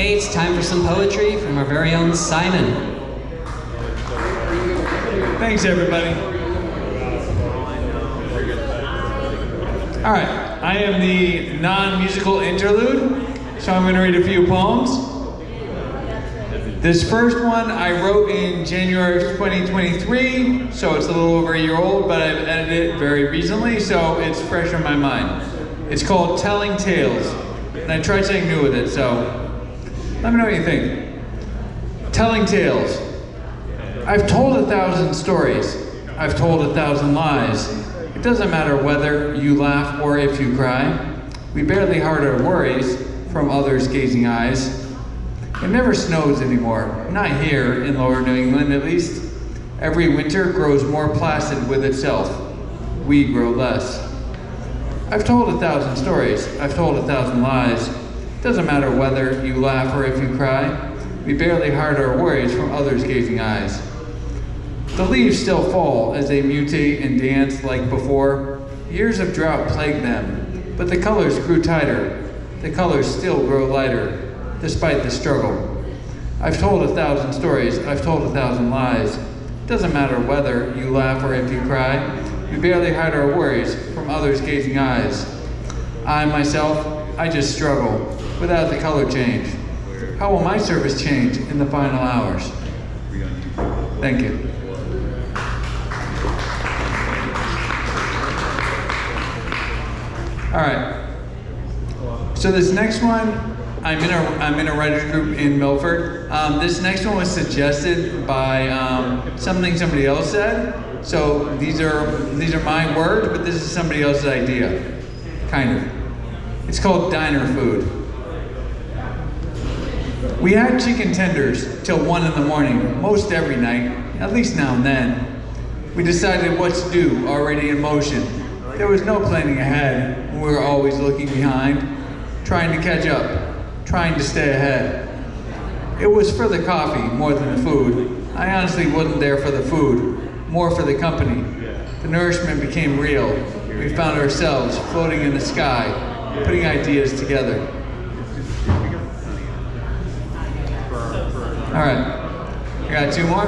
Okay, it's time for some poetry from our very own Simon. Thanks, everybody. All right, I am the non-musical interlude, so I'm going to read a few poems. This first one I wrote in January of 2023, so it's a little over a year old, but I've edited it very recently, so it's fresh in my mind. It's called Telling Tales, and I tried something new with it, so let me know what you think. Telling tales. I've told 1,000 stories. I've told 1,000 lies. It doesn't matter whether you laugh or if you cry. We barely hide our worries from others' gazing eyes. It never snows anymore, not here in lower New England at least. Every winter grows more placid with itself. We grow less. I've told 1,000 stories. I've told 1,000 lies. Doesn't matter whether you laugh or if you cry. We barely hide our worries from others' gazing eyes. The leaves still fall as they mutate and dance like before. Years of drought plagued them, but the colors grew tighter. The colors still grow lighter, despite the struggle. I've told 1,000 stories. I've told 1,000 lies. Doesn't matter whether you laugh or if you cry. We barely hide our worries from others' gazing eyes. I myself, I just struggle without the color change. How will my service change in the final hours? Thank you. All right. So this next one, I'm in a writers group in Milford. This next one was suggested by something somebody else said. So these are my words, but this is somebody else's idea, kind of. It's called Diner Food. We had chicken tenders till 1 in the morning, most every night, at least now and then. We decided what to do, already in motion. There was no planning ahead, we were always looking behind, trying to catch up, trying to stay ahead. It was for the coffee more than the food. I honestly wasn't there for the food, more for the company. The nourishment became real. We found ourselves floating in the sky, putting ideas together. All right, I got 2 more.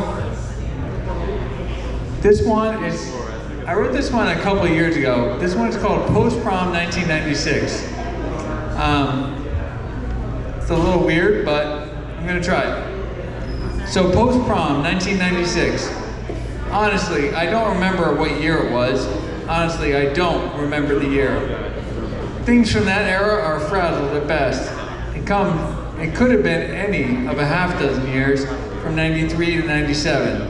This one is, I wrote this one a couple of years ago. This one is called Post Prom 1996. It's a little weird, but I'm gonna try it. So Post Prom 1996. Honestly, I don't remember what year it was. Honestly, I don't remember the year. Things from that era are frazzled at best. It could have been any of a half dozen years from 93 to 97.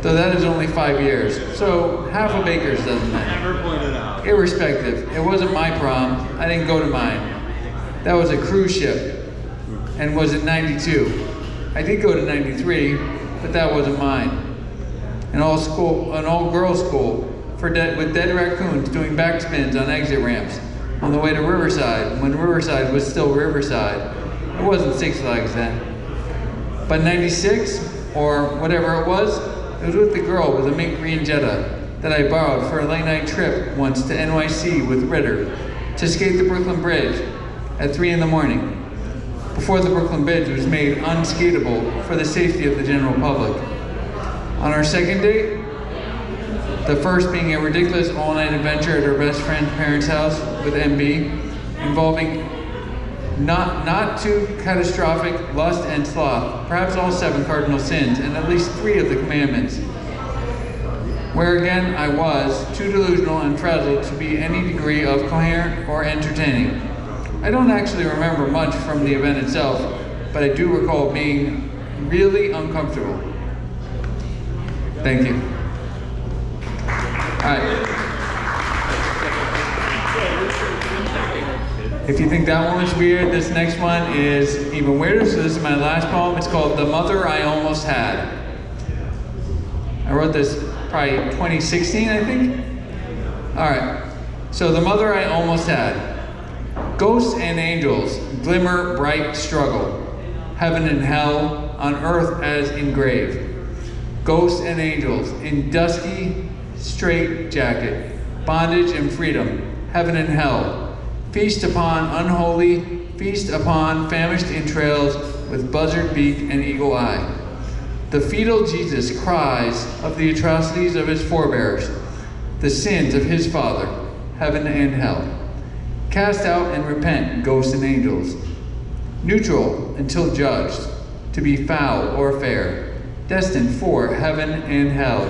Though that is only 5 years. So half a baker's dozen then. Never pointed out. Irrespective, it wasn't my prom. I didn't go to mine. That was a cruise ship and was in 92. I did go to 93, but that wasn't mine. An all-girls school with dead raccoons doing backspins on exit ramps on the way to Riverside, when Riverside was still Riverside. It wasn't Six Flags then. But 96, or whatever it was with the girl with the mint green Jetta that I borrowed for a late night trip once to NYC with Ritter to skate the Brooklyn Bridge at 3 in the morning, before the Brooklyn Bridge was made unskateable for the safety of the general public. On our second date, the first being a ridiculous all-night adventure at her best friend's parents' house with MB, involving not too catastrophic lust and sloth, perhaps all 7 cardinal sins, and at least 3 of the commandments. Where again I was too delusional and frazzled to be any degree of coherent or entertaining. I don't actually remember much from the event itself, but I do recall being really uncomfortable. Thank you. All right. If you think that one was weird, this next one is even weirder. So this is my last poem. It's called The Mother I Almost Had. I wrote this probably 2016, I think. All right. So The Mother I Almost Had. Ghosts and angels, glimmer, bright, struggle. Heaven and hell, on earth as in grave. Ghosts and angels, in dusky straight jacket. Bondage and freedom, heaven and hell. Feast upon unholy, feast upon famished entrails with buzzard beak and eagle eye. The fetal Jesus cries of the atrocities of his forebears, the sins of his father, heaven and hell. Cast out and repent, ghosts and angels. Neutral until judged, to be foul or fair, destined for heaven and hell,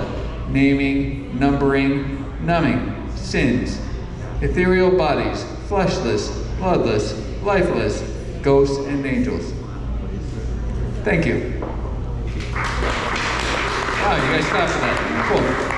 naming, numbering, numbing, sins, ethereal bodies, fleshless, bloodless, lifeless, ghosts and angels. Thank you. Wow, you guys clapped for that. Cool.